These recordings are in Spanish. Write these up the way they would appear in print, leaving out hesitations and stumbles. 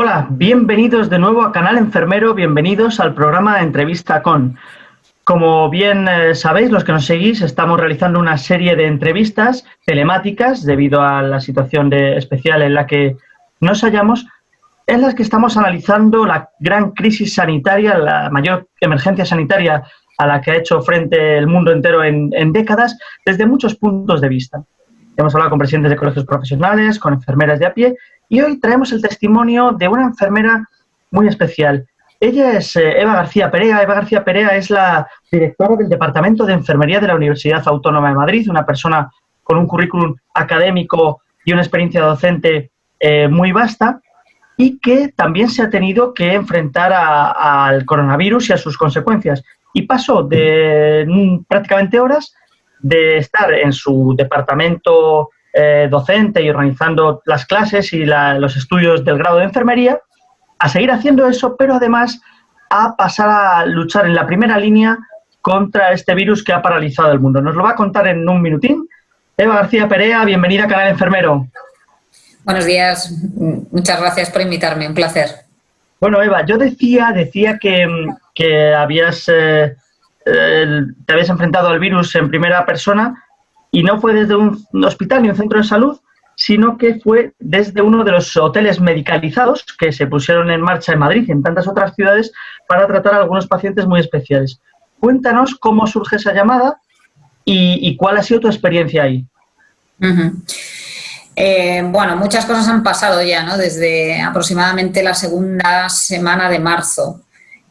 Hola, bienvenidos de nuevo a Canal Enfermero, bienvenidos al programa Entrevista con. Como bien sabéis, los que nos seguís, estamos realizando una serie de entrevistas telemáticas debido a la situación especial en la que nos hallamos, en las que estamos analizando la gran crisis sanitaria, la mayor emergencia sanitaria a la que ha hecho frente el mundo entero en décadas, desde muchos puntos de vista. Hemos hablado con presidentes de colegios profesionales, con enfermeras de a pie, y hoy traemos el testimonio de una enfermera muy especial. Ella es Eva García Perea. Eva García Perea es la directora del Departamento de Enfermería de la Universidad Autónoma de Madrid, una persona con un currículum académico y una experiencia docente muy vasta, y que también se ha tenido que enfrentar al coronavirus y a sus consecuencias. Y pasó de prácticamente horas de estar en su departamento docente y organizando las clases y los estudios del grado de enfermería, a seguir haciendo eso, pero además a pasar a luchar en la primera línea contra este virus que ha paralizado el mundo. Nos lo va a contar en un minutín. Eva García Perea, bienvenida a Canal Enfermero. Buenos días, muchas gracias por invitarme, un placer. Bueno, Eva, yo decía que habías, te habías enfrentado al virus en primera persona, y no fue desde un hospital ni un centro de salud, sino que fue desde uno de los hoteles medicalizados que se pusieron en marcha en Madrid y en tantas otras ciudades para tratar a algunos pacientes muy especiales. Cuéntanos cómo surge esa llamada y cuál ha sido tu experiencia ahí. Bueno, muchas cosas han pasado ya, ¿no? Desde aproximadamente la segunda semana de marzo,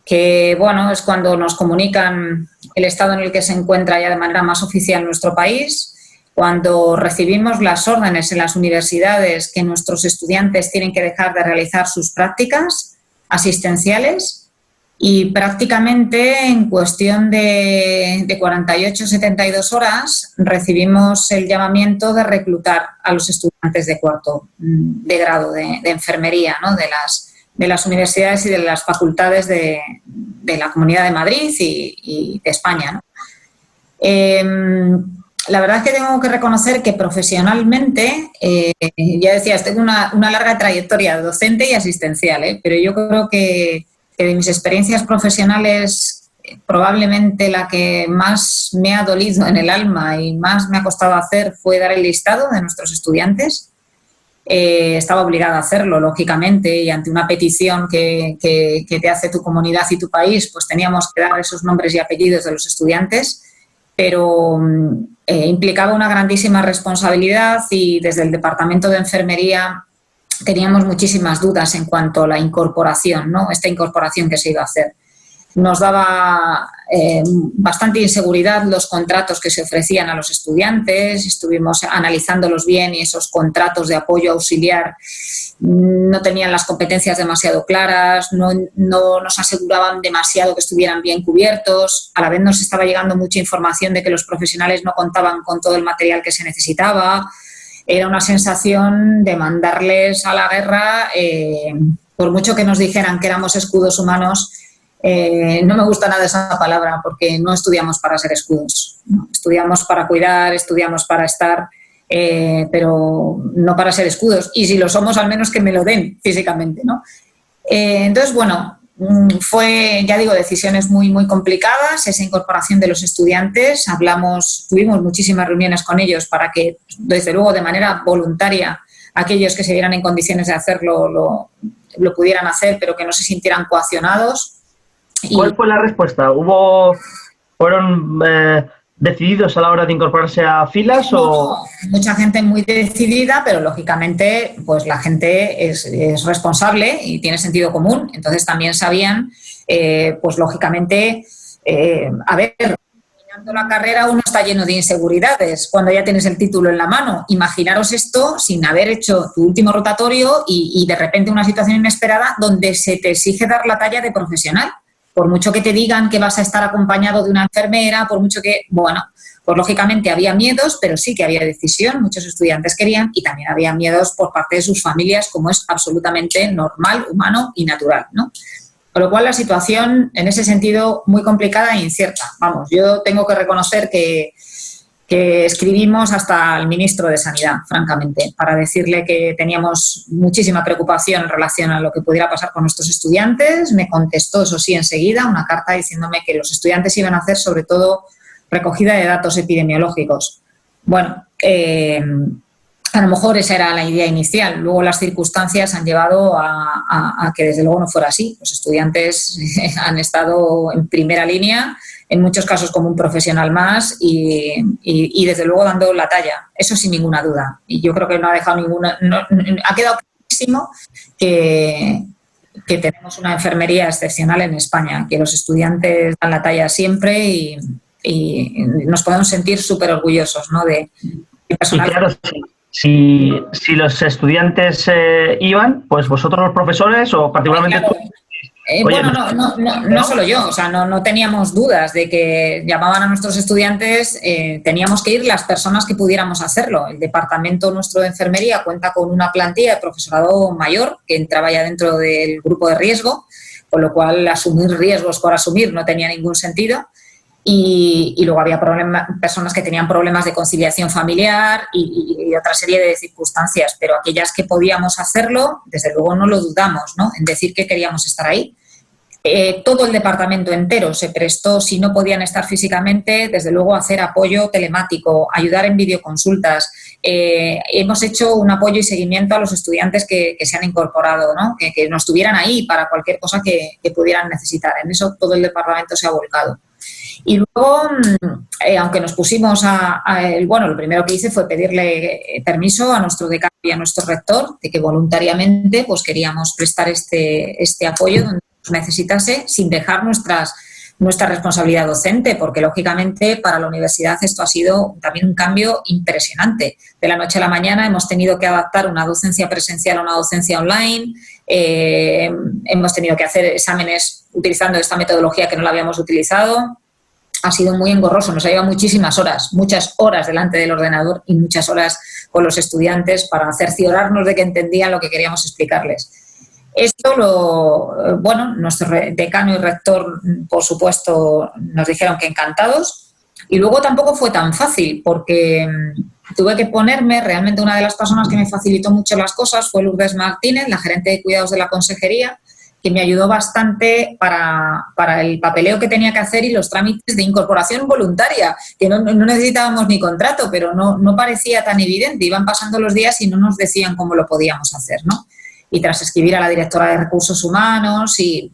que bueno, es cuando nos comunican el estado en el que se encuentra ya de manera más oficial nuestro país, cuando recibimos las órdenes en las universidades que nuestros estudiantes tienen que dejar de realizar sus prácticas asistenciales, y prácticamente en cuestión de 48-72 horas recibimos el llamamiento de reclutar a los estudiantes de cuarto de grado de enfermería, ¿no? de las universidades y de las facultades de la Comunidad de Madrid y de España, ¿no? La verdad es que tengo que reconocer que profesionalmente, ya decías, tengo una larga trayectoria docente y asistencial, pero yo creo que de mis experiencias profesionales, probablemente la que más me ha dolido en el alma y más me ha costado hacer fue dar el listado de nuestros estudiantes. Estaba obligada a hacerlo, lógicamente, y ante una petición que te hace tu comunidad y tu país, pues teníamos que dar esos nombres y apellidos de los estudiantes, pero implicaba una grandísima responsabilidad, y desde el Departamento de Enfermería teníamos muchísimas dudas en cuanto a la incorporación, ¿no? Esta incorporación que se iba a hacer. Nos daba bastante inseguridad los contratos que se ofrecían a los estudiantes, estuvimos analizándolos bien y esos contratos de apoyo auxiliar no tenían las competencias demasiado claras, no nos aseguraban demasiado que estuvieran bien cubiertos, a la vez nos estaba llegando mucha información de que los profesionales no contaban con todo el material que se necesitaba. Era una sensación de mandarles a la guerra, por mucho que nos dijeran que éramos escudos humanos. No me gusta nada esa palabra, porque no estudiamos para ser escudos, ¿no? Estudiamos para cuidar, estudiamos para estar, pero no para ser escudos, y si lo somos, al menos que me lo den físicamente, ¿no? Entonces, bueno, fue, ya digo, decisiones muy, muy complicadas, esa incorporación de los estudiantes. Tuvimos muchísimas reuniones con ellos para que, desde luego, de manera voluntaria, aquellos que se vieran en condiciones de hacerlo lo pudieran hacer, pero que no se sintieran coaccionados. ¿Cuál fue la respuesta? ¿Fueron decididos a la hora de incorporarse a filas? No, mucha gente muy decidida, pero lógicamente pues la gente es responsable y tiene sentido común. Entonces también sabían, pues lógicamente, a ver, terminando la carrera uno está lleno de inseguridades cuando ya tienes el título en la mano. Imaginaros esto sin haber hecho tu último rotatorio y de repente una situación inesperada donde se te exige dar la talla de profesional. Por mucho que te digan que vas a estar acompañado de una enfermera, por mucho que, bueno, pues lógicamente había miedos, pero sí que había decisión, muchos estudiantes querían, y también había miedos por parte de sus familias, como es absolutamente normal, humano y natural, ¿no? Con lo cual la situación, en ese sentido, muy complicada e incierta. Vamos, yo tengo que reconocer que que escribimos hasta al ministro de Sanidad, francamente, para decirle que teníamos muchísima preocupación en relación a lo que pudiera pasar con nuestros estudiantes. Me contestó, eso sí, enseguida, una carta diciéndome que los estudiantes iban a hacer, sobre todo, recogida de datos epidemiológicos. Bueno, a lo mejor esa era la idea inicial. Luego las circunstancias han llevado a que desde luego no fuera así. Los estudiantes han estado en primera línea, en muchos casos como un profesional más y desde luego dando la talla. Eso sin ninguna duda. Y yo creo que no ha dejado ha quedado clarísimo que tenemos una enfermería excepcional en España, que los estudiantes dan la talla siempre y nos podemos sentir súper orgullosos, ¿no? de personal. Y claro, si los estudiantes iban, pues vosotros los profesores o particularmente claro. tú. Bueno, no solo yo, o sea, no teníamos dudas de que llamaban a nuestros estudiantes, teníamos que ir las personas que pudiéramos hacerlo. El departamento nuestro de enfermería cuenta con una plantilla de profesorado mayor que entraba ya dentro del grupo de riesgo, con lo cual asumir riesgos por asumir no tenía ningún sentido. Y luego había personas que tenían problemas de conciliación familiar y otra serie de circunstancias, pero aquellas que podíamos hacerlo, desde luego no lo dudamos, ¿no?, en decir que queríamos estar ahí. Todo el departamento entero se prestó, si no podían estar físicamente, desde luego a hacer apoyo telemático, ayudar en videoconsultas. Hemos hecho un apoyo y seguimiento a los estudiantes que se han incorporado, ¿no?, que nos tuvieran ahí para cualquier cosa que pudieran necesitar. En eso todo el departamento se ha volcado. Y luego, aunque nos pusimos lo primero que hice fue pedirle permiso a nuestro decano y a nuestro rector de que voluntariamente pues queríamos prestar este apoyo donde nos necesitase sin dejar nuestra responsabilidad docente, porque lógicamente para la universidad esto ha sido también un cambio impresionante. De la noche a la mañana hemos tenido que adaptar una docencia presencial a una docencia online, hemos tenido que hacer exámenes utilizando esta metodología que no la habíamos utilizado. Ha sido muy engorroso, nos ha llevado muchas horas delante del ordenador y muchas horas con los estudiantes para cerciorarnos de que entendían lo que queríamos explicarles. Esto nuestro decano y rector, por supuesto, nos dijeron que encantados. Y luego tampoco fue tan fácil porque tuve que ponerme, realmente una de las personas que me facilitó mucho las cosas fue Lourdes Martínez, la gerente de cuidados de la consejería, que me ayudó bastante para el papeleo que tenía que hacer y los trámites de incorporación voluntaria, que no necesitábamos ni contrato, pero no parecía tan evidente. Iban pasando los días y no nos decían cómo lo podíamos hacer, ¿no? Y tras escribir a la directora de Recursos Humanos y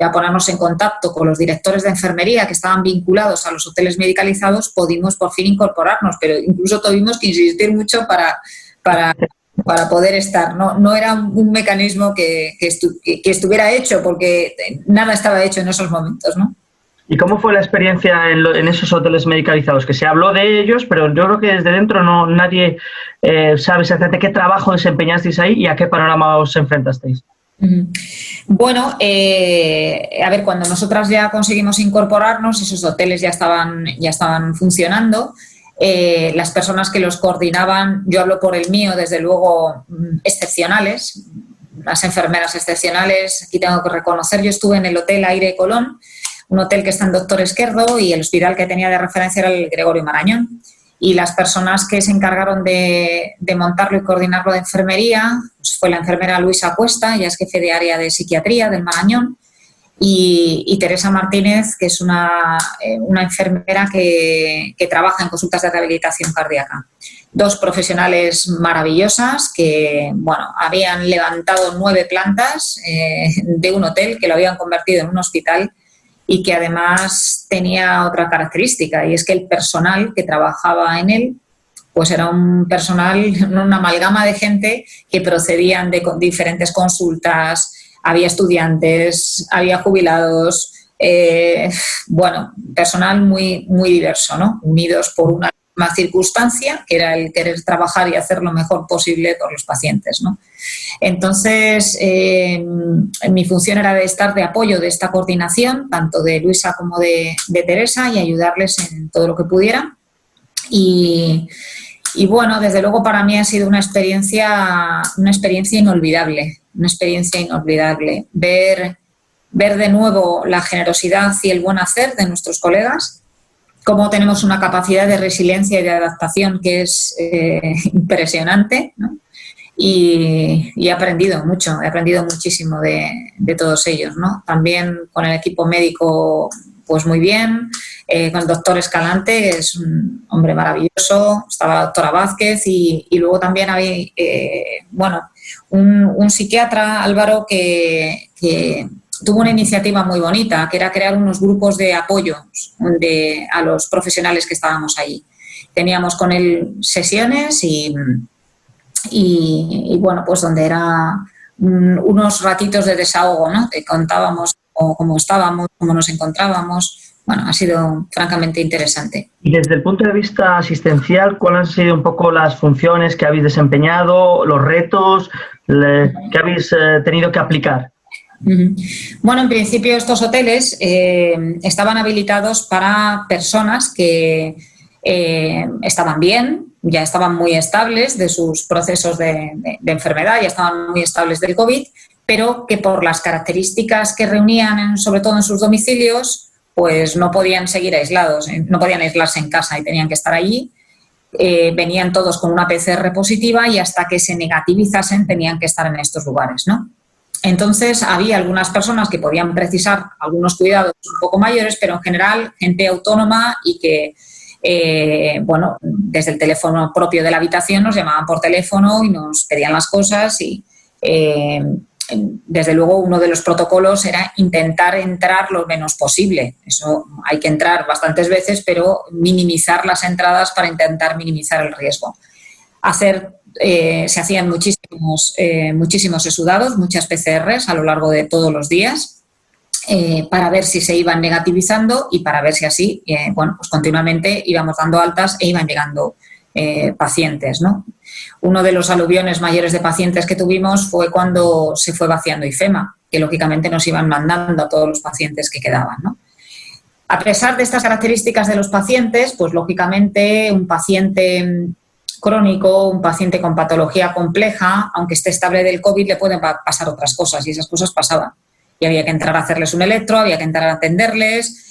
ya ponernos en contacto con los directores de enfermería que estaban vinculados a los hoteles medicalizados, pudimos por fin incorporarnos, pero incluso tuvimos que insistir mucho para poder estar. No era un mecanismo que estuviera hecho, porque nada estaba hecho en esos momentos, ¿no? ¿Y cómo fue la experiencia en esos hoteles medicalizados? Que se habló de ellos, pero yo creo que desde dentro nadie sabe exactamente qué trabajo desempeñasteis ahí y a qué panorama os enfrentasteis. Bueno, cuando nosotras ya conseguimos incorporarnos, esos hoteles ya estaban funcionando. Las personas que los coordinaban, yo hablo por el mío, desde luego, excepcionales, las enfermeras excepcionales. Aquí tengo que reconocer, yo estuve en el Hotel Aire Colón, un hotel que está en Doctor Esquerdo, y el hospital que tenía de referencia era el Gregorio Marañón. Y las personas que se encargaron de montarlo y coordinarlo de enfermería pues fue la enfermera Luisa Cuesta, ella es jefe de área de psiquiatría del Marañón, y Teresa Martínez, que es una enfermera que trabaja en consultas de rehabilitación cardíaca. Dos profesionales maravillosas que, habían levantado 9 plantas de un hotel que lo habían convertido en un hospital, y que además tenía otra característica, y es que el personal que trabajaba en él pues era un personal, una amalgama de gente que procedían de diferentes consultas. Había estudiantes, había jubilados, personal muy, muy diverso, ¿no? Unidos por una misma circunstancia, que era el querer trabajar y hacer lo mejor posible por los pacientes, ¿no? Entonces, mi función era de estar de apoyo de esta coordinación, tanto de Luisa como de Teresa, y ayudarles en todo lo que pudiera. Y desde luego para mí ha sido una experiencia inolvidable. Una experiencia inolvidable. Ver de nuevo la generosidad y el buen hacer de nuestros colegas, cómo tenemos una capacidad de resiliencia y de adaptación que es impresionante, ¿no? Y he aprendido mucho, he aprendido muchísimo de todos ellos, ¿no? También con el equipo médico, pues muy bien, con el doctor Escalante, que es un hombre maravilloso, estaba la doctora Vázquez y luego también había, un psiquiatra, Álvaro, que tuvo una iniciativa muy bonita, que era crear unos grupos de apoyo a los profesionales que estábamos allí. Teníamos con él sesiones y bueno, pues donde era unos ratitos de desahogo, ¿no? Te contábamos cómo estábamos, cómo nos encontrábamos. Bueno, ha sido francamente interesante. Y desde el punto de vista asistencial, ¿cuáles han sido un poco las funciones que habéis desempeñado, los retos que habéis tenido que aplicar? Bueno, en principio estos hoteles estaban habilitados para personas que estaban bien, ya estaban muy estables de sus procesos de enfermedad, ya estaban muy estables del COVID, pero que por las características que reunían, sobre todo en sus domicilios, pues no podían seguir aislados, no podían aislarse en casa y tenían que estar allí. Venían todos con una PCR positiva y hasta que se negativizasen tenían que estar en estos lugares, ¿no? Entonces, había algunas personas que podían precisar algunos cuidados un poco mayores, pero en general gente autónoma y que, desde el teléfono propio de la habitación nos llamaban por teléfono y nos pedían las cosas y, desde luego, uno de los protocolos era intentar entrar lo menos posible. Eso hay que entrar bastantes veces, pero minimizar las entradas para intentar minimizar el riesgo. Se hacían muchísimos exudados, muchas PCRs a lo largo de todos los días para ver si se iban negativizando y para ver si así, pues continuamente íbamos dando altas e iban llegando pacientes, ¿no? Uno de los aluviones mayores de pacientes que tuvimos fue cuando se fue vaciando IFEMA, que lógicamente nos iban mandando a todos los pacientes que quedaban, ¿no? A pesar de estas características de los pacientes, pues lógicamente un paciente crónico, un paciente con patología compleja, aunque esté estable del COVID, le pueden pasar otras cosas y esas cosas pasaban. Y había que entrar a hacerles un electro, había que entrar a atenderles,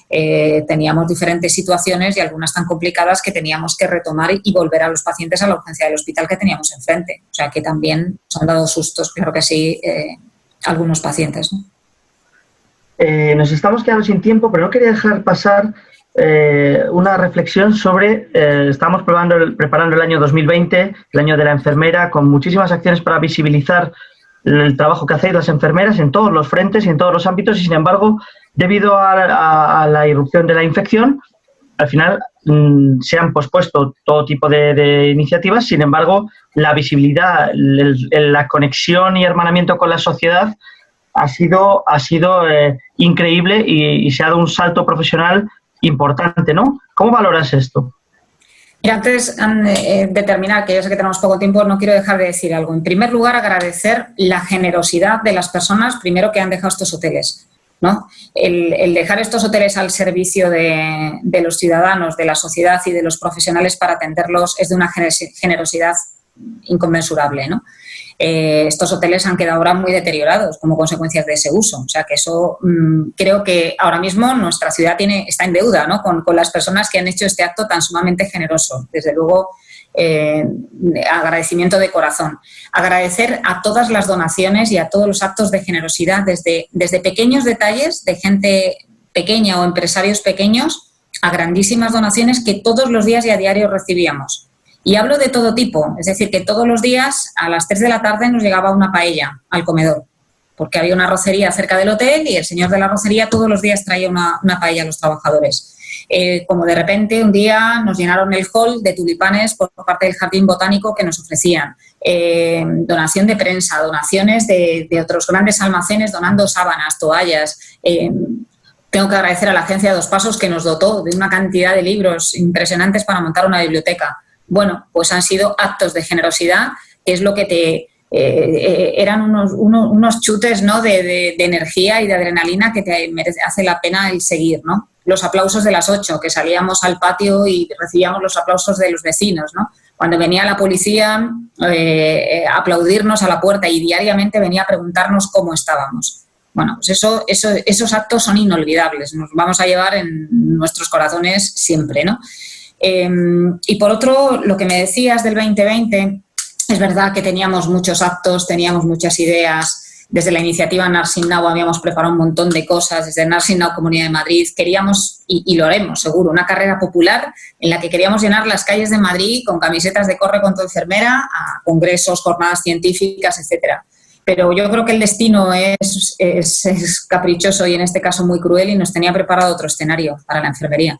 teníamos diferentes situaciones y algunas tan complicadas que teníamos que retomar y volver a los pacientes a la urgencia del hospital que teníamos enfrente. O sea que también nos han dado sustos, claro que sí, algunos pacientes, ¿no? Nos estamos quedando sin tiempo, pero no quería dejar pasar una reflexión sobre, estamos preparando el año 2020, el año de la enfermera, con muchísimas acciones para visibilizar el trabajo que hacéis las enfermeras en todos los frentes y en todos los ámbitos y, sin embargo, debido a la irrupción de la infección, al final se han pospuesto todo tipo de iniciativas. Sin embargo, la visibilidad, la conexión y hermanamiento con la sociedad ha sido increíble y se ha dado un salto profesional importante, ¿no? ¿Cómo valoras esto? Mira, antes de terminar, que yo sé que tenemos poco tiempo, no quiero dejar de decir algo. En primer lugar, agradecer la generosidad de las personas, primero, que han dejado estos hoteles, ¿no? El dejar estos hoteles al servicio de los ciudadanos, de la sociedad y de los profesionales para atenderlos es de una generosidad inconmensurable, ¿no? Estos hoteles han quedado ahora muy deteriorados como consecuencias de ese uso. O sea que eso creo que ahora mismo nuestra ciudad está en deuda, ¿no? con las personas que han hecho este acto tan sumamente generoso. Desde luego, agradecimiento de corazón. Agradecer a todas las donaciones y a todos los actos de generosidad, desde pequeños detalles de gente pequeña o empresarios pequeños a grandísimas donaciones que todos los días y a diario recibíamos. Y hablo de todo tipo, es decir, que todos los días a las 3 de la tarde nos llegaba una paella al comedor, porque había una arrocería cerca del hotel y el señor de la arrocería todos los días traía una paella a los trabajadores. Como de repente un día nos llenaron el hall de tulipanes por parte del Jardín Botánico que nos ofrecían. Donación de prensa, donaciones de otros grandes almacenes donando sábanas, toallas. Tengo que agradecer a la Agencia Dos Pasos que nos dotó de una cantidad de libros impresionantes para montar una biblioteca. Bueno, pues han sido actos de generosidad, que es lo que eran unos chutes, ¿no? de energía y de adrenalina que hace la pena el seguir, ¿no? Los aplausos de las 8, que salíamos al patio y recibíamos los aplausos de los vecinos, ¿no? Cuando venía la policía a aplaudirnos a la puerta y diariamente venía a preguntarnos cómo estábamos. Bueno, pues esos actos son inolvidables, nos vamos a llevar en nuestros corazones siempre, ¿no? Y por otro, lo que me decías del 2020, es verdad que teníamos muchos actos, teníamos muchas ideas. Desde la iniciativa Nursing Now habíamos preparado un montón de cosas, desde Nursing Now Comunidad de Madrid queríamos, y lo haremos seguro, una carrera popular en la que queríamos llenar las calles de Madrid con camisetas de corre con tu enfermera, a congresos, jornadas científicas, etcétera. Pero yo creo que el destino es caprichoso y en este caso muy cruel y nos tenía preparado otro escenario para la enfermería.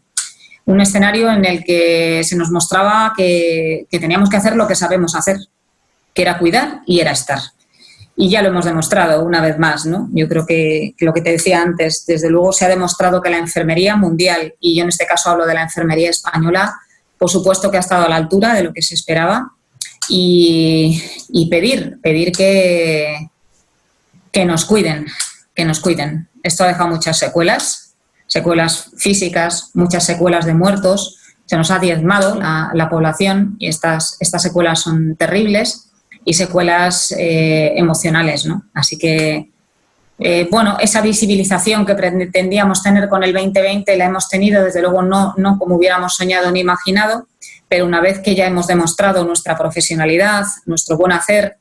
Un escenario en el que se nos mostraba que teníamos que hacer lo que sabemos hacer, que era cuidar y era estar. Y ya lo hemos demostrado una vez más, ¿no? Yo creo que lo que te decía antes, desde luego se ha demostrado que la enfermería mundial, y yo en este caso hablo de la enfermería española, por supuesto que ha estado a la altura de lo que se esperaba y pedir que nos cuiden, que nos cuiden. Esto ha dejado muchas secuelas físicas, muchas secuelas de muertos, se nos ha diezmado la población y estas secuelas son terribles. Y secuelas emocionales, ¿no? Así que, bueno, esa visibilización que pretendíamos tener con el 2020 la hemos tenido, desde luego no como hubiéramos soñado ni imaginado, pero una vez que ya hemos demostrado nuestra profesionalidad, nuestro buen hacer,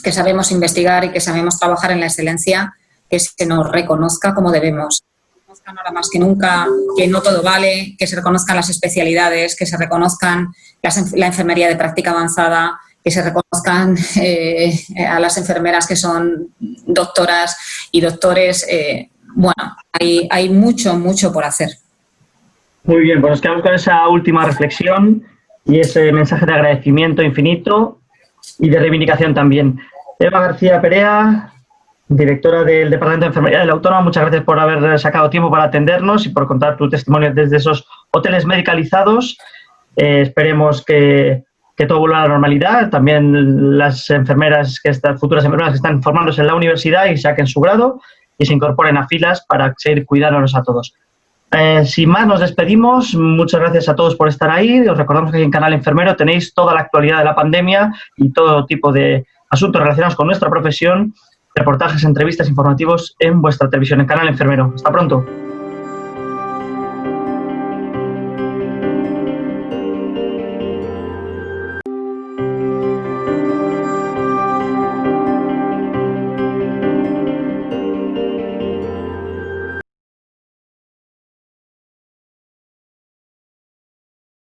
que sabemos investigar y que sabemos trabajar en la excelencia, que se nos reconozca como debemos. Que se reconozcan ahora más que nunca, que no todo vale, que se reconozcan las especialidades, que se reconozcan la enfermería de práctica avanzada, que se reconozcan a las enfermeras que son doctoras y doctores. Bueno, hay mucho por hacer. Muy bien, pues nos quedamos con esa última reflexión y ese mensaje de agradecimiento infinito y de reivindicación también. Eva García Perea, directora del Departamento de Enfermería de la Autónoma, muchas gracias por haber sacado tiempo para atendernos y por contar tu testimonio desde esos hoteles medicalizados. Esperemos que todo vuelva a la normalidad. También las enfermeras, futuras enfermeras que están formándose en la universidad y saquen su grado y se incorporen a filas para seguir cuidándonos a todos. Sin más, nos despedimos. Muchas gracias a todos por estar ahí. Os recordamos que aquí en Canal Enfermero tenéis toda la actualidad de la pandemia y todo tipo de asuntos relacionados con nuestra profesión, reportajes, entrevistas, informativos en vuestra televisión, en Canal Enfermero. Hasta pronto.